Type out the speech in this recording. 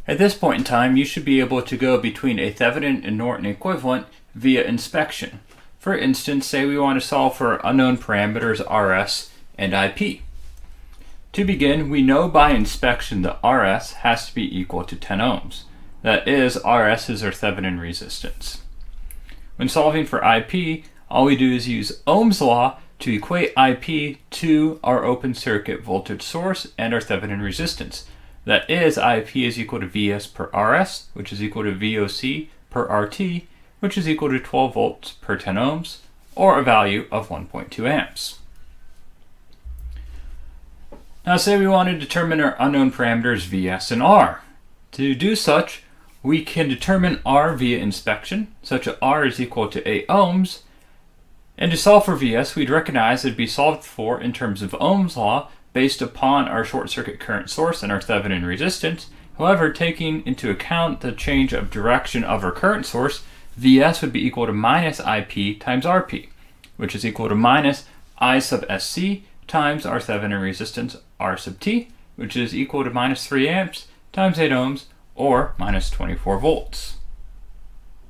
At this point in time, you should be able to go between a Thevenin and Norton equivalent via inspection. For instance, say we want to solve for unknown parameters RS and IP. To begin, we know by inspection that RS has to be equal to 10 ohms. That is, RS is our Thevenin resistance. When solving for IP, all we do is use Ohm's law to equate IP to our open circuit voltage source and our Thevenin resistance. That is, IP is equal to Vs per Rs, which is equal to VOC per RT, which is equal to 12 volts per 10 ohms, or a value of 1.2 amps. Now say we want to determine our unknown parameters Vs and R. To do such, we can determine R via inspection, such that R is equal to 8 ohms, and to solve for Vs, we'd recognize it'd be solved for in terms of Ohm's law based upon our short circuit current source and our Thevenin resistance. However, taking into account the change of direction of our current source, Vs would be equal to minus IP times Rp, which is equal to minus I sub Sc times our Thevenin resistance R sub T, which is equal to minus 3 amps times 8 ohms, or minus 24 volts.